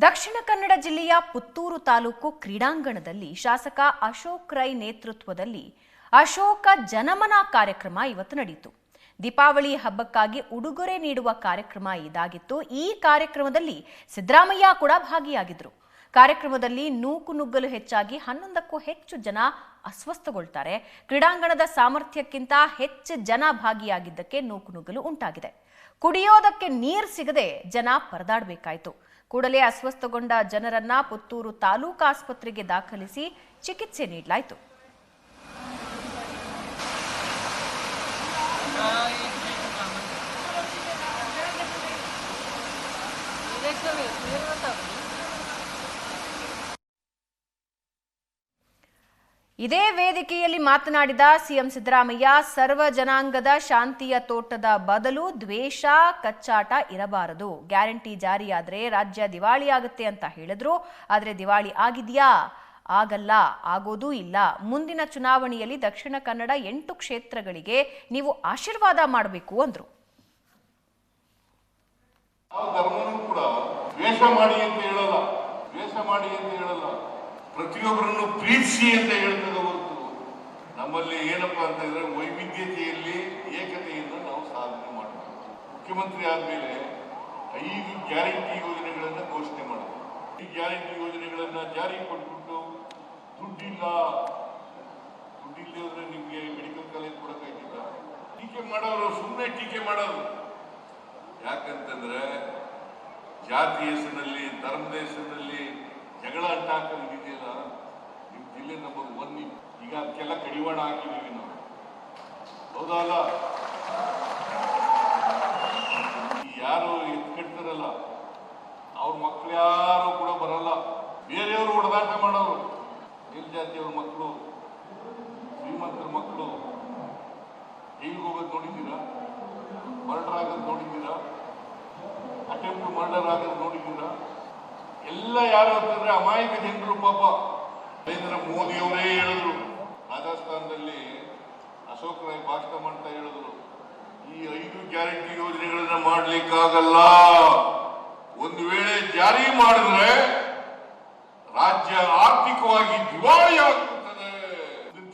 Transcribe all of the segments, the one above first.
ದಕ್ಷಿಣ ಕನ್ನಡ ಜಿಲ್ಲೆಯ ಪುತ್ತೂರು ತಾಲೂಕು ಕ್ರೀಡಾಂಗಣದಲ್ಲಿ ಶಾಸಕ ಅಶೋಕ್ ರೈ ನೇತೃತ್ವದಲ್ಲಿ ಅಶೋಕ ಜನಮನ ಕಾರ್ಯಕ್ರಮ ಇವತ್ತು ನಡೆಯಿತು. ದೀಪಾವಳಿ ಹಬ್ಬಕ್ಕಾಗಿ ಉಡುಗೊರೆ ನೀಡುವ ಕಾರ್ಯಕ್ರಮ ಇದಾಗಿತ್ತು. ಈ ಕಾರ್ಯಕ್ರಮದಲ್ಲಿ ಸಿದ್ದರಾಮಯ್ಯ ಕೂಡ ಭಾಗಿಯಾಗಿದ್ದರು. ಕಾರ್ಯಕ್ರಮದಲ್ಲಿ ನೂಕುನುಗ್ಗಲು ಹೆಚ್ಚಾಗಿ 11ಕ್ಕೂ ಹೆಚ್ಚು ಜನ ಅಸ್ವಸ್ಥಗೊಳ್ತಾರೆ. ಕ್ರೀಡಾಂಗಣದ ಸಾಮರ್ಥ್ಯಕ್ಕಿಂತ ಹೆಚ್ಚು ಜನ ಭಾಗಿಯಾಗಿದ್ದಕ್ಕೆ ನೂಕುನುಗ್ಗಲು ಉಂಟಾಗಿದೆ. ಕುಡಿಯೋದಕ್ಕೆ ನೀರು ಸಿಗದೆ ಜನ ಪರದಾಡಬೇಕಾಯಿತು. ಕೂಡಲೇ ಅಸ್ವಸ್ಥಗೊಂಡ ಜನರನ್ನ ಪುತ್ತೂರು ತಾಲೂಕು ಆಸ್ಪತ್ರೆಗೆ ದಾಖಲಿಸಿ ಚಿಕಿತ್ಸೆ ನೀಡಲಾಯಿತು. ಇದೇ ವೇದಿಕೆಯಲ್ಲಿ ಮಾತನಾಡಿದ ಸಿಎಂ ಸಿದ್ದರಾಮಯ್ಯ, ಸರ್ವ ಜನಾಂಗದ ಶಾಂತಿಯ ತೋಟದ ಬದಲು ದ್ವೇಷ, ಕಚ್ಚಾಟ ಇರಬಾರದು. ಗ್ಯಾರಂಟಿ ಜಾರಿಯಾದರೆ ರಾಜ್ಯ ದಿವಾಳಿಯಾಗುತ್ತೆ ಅಂತ ಹೇಳಿದ್ರು. ಆದರೆ ದಿವಾಳಿ ಆಗಿದೆಯಾ? ಆಗಲ್ಲ, ಆಗೋದೂ ಇಲ್ಲ. ಮುಂದಿನ ಚುನಾವಣೆಯಲ್ಲಿ ದಕ್ಷಿಣ ಕನ್ನಡ 8 ಕ್ಷೇತ್ರಗಳಿಗೆ ನೀವು ಆಶೀರ್ವಾದ ಮಾಡಬೇಕು ಅಂದ್ರು. ಪ್ರತಿಯೊಬ್ಬರನ್ನು ಪ್ರೀತಿಸಿ ಅಂತ ಹೇಳ್ತದೆ ಹೊರತು ನಮ್ಮಲ್ಲಿ ಏನಪ್ಪಾ ಅಂತ ಇದ್ರೆ ವೈವಿಧ್ಯತೆಯಲ್ಲಿ ಏಕತೆಯಿಂದ ನಾವು ಸಾಧನೆ ಮಾಡಬೇಕು. ಮುಖ್ಯಮಂತ್ರಿ ಆದ್ಮೇಲೆ 5 ಗ್ಯಾರಂಟಿ ಯೋಜನೆಗಳನ್ನ ಘೋಷಣೆ ಮಾಡಬೇಕು. ಈ ಗ್ಯಾರಂಟಿ ಯೋಜನೆಗಳನ್ನ ಜಾರಿ ಕೊಟ್ಬಿಟ್ಟು ದುಡ್ಡಿಲ್ಲದ್ರೆ ನಿಮ್ಗೆ ಮೆಡಿಕಲ್ ಕಾಲೇಜ್ ಕೊಡಕ್ಕಾಗಿಲ್ಲ. ಟೀಕೆ ಮಾಡೋರು ಸುಮ್ಮನೆ ಟೀಕೆ ಮಾಡೋರು. ಯಾಕಂತಂದ್ರೆ ಜಾತಿ ಹೆಸರಿನಲ್ಲಿ, ಧರ್ಮದ ಹೆಸರಿನಲ್ಲಿ ಜಗಳ ಅಂಟಾಕಿದೆಯಲ್ಲ, ನಿಮ್ ಜಿಲ್ಲೆ ನಂಬರ್ 1. ಈಗ ಅದಕ್ಕೆಲ್ಲ ಕಡಿವಾಣ ಹಾಕಿದೀವಿ ನಾವು, ಹೌದಲ್ಲ? ಯಾರು ಎತ್ಕಟ್ತಾರಲ್ಲ ಅವ್ರ ಮಕ್ಳು ಯಾರು ಕೂಡ ಬರಲ್ಲ. ಬೇರೆಯವರು ಹೊಡೆದಾಟ ಮಾಡೋರು. ಮೇಲ್ಜಾತಿಯವ್ರ ಮಕ್ಕಳು, ಶ್ರೀಮಂತರ ಮಕ್ಕಳು ಜೈಲಿಗೆ ಹೋಗೋದು ನೋಡಿದ್ದೀರಾ? ಮರ್ಡರ್ ಆಗೋದು ನೋಡಿದ್ದೀರಾ? ಅಟೆಂಪ್ಟ್ ಮರ್ಡರ್ ಆಗೋದು ನೋಡಿದ್ದೀರಾ? ಎಲ್ಲ ಯಾರು ಅಂತಂದ್ರೆ ಅಮಾಯಕ ಜನರು. ಪಾಪ ನರೇಂದ್ರ ಮೋದಿ ಅವರೇ ಹೇಳಿದ್ರು, ರಾಜಸ್ಥಾನದಲ್ಲಿ ಅಶೋಕ್ ರೈ ಭಾಷಣ ಮಾಡ್ತಾ ಹೇಳಿದ್ರು, ಈ 5 ಗ್ಯಾರಂಟಿ ಯೋಜನೆಗಳನ್ನ ಮಾಡ್ಲಿಕ್ಕಾಗಲ್ಲ. ಒಂದು ವೇಳೆ ಜಾರಿ ಮಾಡಿದ್ರೆ ರಾಜ್ಯ ಆರ್ಥಿಕವಾಗಿ ದಿವಾಳಿ ಆಗುತ್ತದೆ.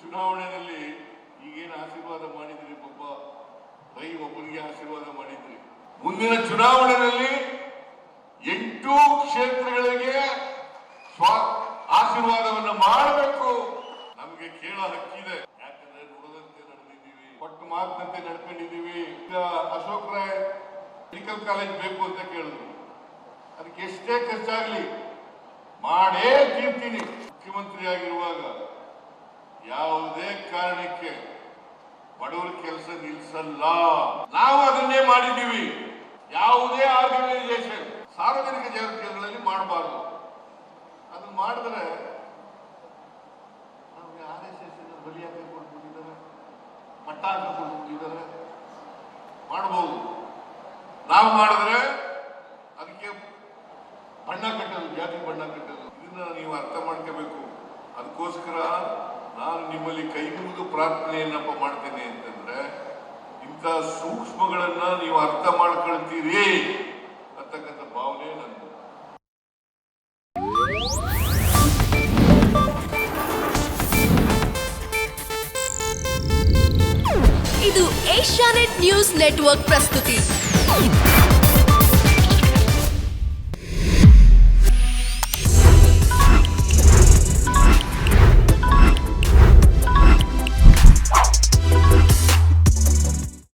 ಚುನಾವಣೆಯಲ್ಲಿ ಈಗೇನು ಆಶೀರ್ವಾದ ಮಾಡಿದ್ರಿ, ಪಾಪ ರೈ ಒಬ್ಬರಿಗೆ ಆಶೀರ್ವಾದ ಮಾಡಿದ್ರಿ. ಮುಂದಿನ ಚುನಾವಣೆಯಲ್ಲಿ 8 ಕ್ಷೇತ್ರಗಳಿಗೆ ಆಶೀರ್ವಾದವನ್ನ ಮಾಡಬೇಕು. ನಮಗೆ ಕೇಳ ಹಕ್ಕಿದೆ. ಯಾಕಂದ್ರೆ ನುಡಿದಂತೆ ನಡೆದಿದ್ದೀವಿ, ಕೊಟ್ಟು ಮಾತಿನಂತೆ ನಡ್ಕೊಂಡಿದ್ದೀವಿ. ಈಗ ಅಶೋಕ್ ರಾಯ್ ಮೆಡಿಕಲ್ ಕಾಲೇಜ್ ಬೇಕು ಅಂತ ಕೇಳಿದ್ರು. ಅದಕ್ಕೆ ಎಷ್ಟೇ ಖರ್ಚಾಗ್ಲಿ ಮಾಡೇ ತೀರ್ತೀನಿ. ಮುಖ್ಯಮಂತ್ರಿ ಆಗಿರುವಾಗ ಯಾವುದೇ ಕಾರಣಕ್ಕೆ ಬಡವರ ಕೆಲಸ ನಿಲ್ಸಲ್ಲ. ನಾವು ಅದನ್ನೇ ಮಾಡಿದ್ದೀವಿ. ಯಾವುದೇ ಆರ್ಗನೈಸೇಷನ್ ಸಾರ್ವಜನಿಕ ಜಾಗಗಳಲ್ಲಿ ಮಾಡಬಾರ್ದು. ಅದನ್ನ ಮಾಡಿದ್ರೆ ನಮಗೆ RSS ಬಲಿಯಾಗಿ ಕೊಟ್ಬಿಟ್ಟಿದ್ದಾರೆ, ಮಟ್ಟ ಕೊಟ್ಬಿಟ್ಟಿದ್ದಾರೆ. ಮಾಡಬಹುದು. ನಾವು ಮಾಡಿದ್ರೆ ಅದಕ್ಕೆ ಬಣ್ಣ ಕಟ್ಟೋದು, ಜಾತಿ ಬಣ್ಣ ಕಟ್ಟೋದು. ಇದನ್ನ ನೀವು ಅರ್ಥ ಮಾಡ್ಕೋಬೇಕು. ಅದಕ್ಕೋಸ್ಕರ ನಾನು ನಿಮ್ಮಲ್ಲಿ ಕೈ ಮುಗಿದು ಪ್ರಾರ್ಥನೆಯನ್ನಪ್ಪ ಮಾಡ್ತೇನೆ ಅಂತಂದ್ರೆ, ಇಂಥ ಸೂಕ್ಷ್ಮಗಳನ್ನ ನೀವು ಅರ್ಥ ಮಾಡ್ಕೊಳ್ತೀರಿ ಅಂತಕ್ಕಂಥ ಭಾವನೆ ನಂದು. ಇದು ಏಷ್ಯಾನೆಟ್ ನ್ಯೂಸ್ ನೆಟ್ವರ್ಕ್ ಪ್ರಸ್ತುತಿ.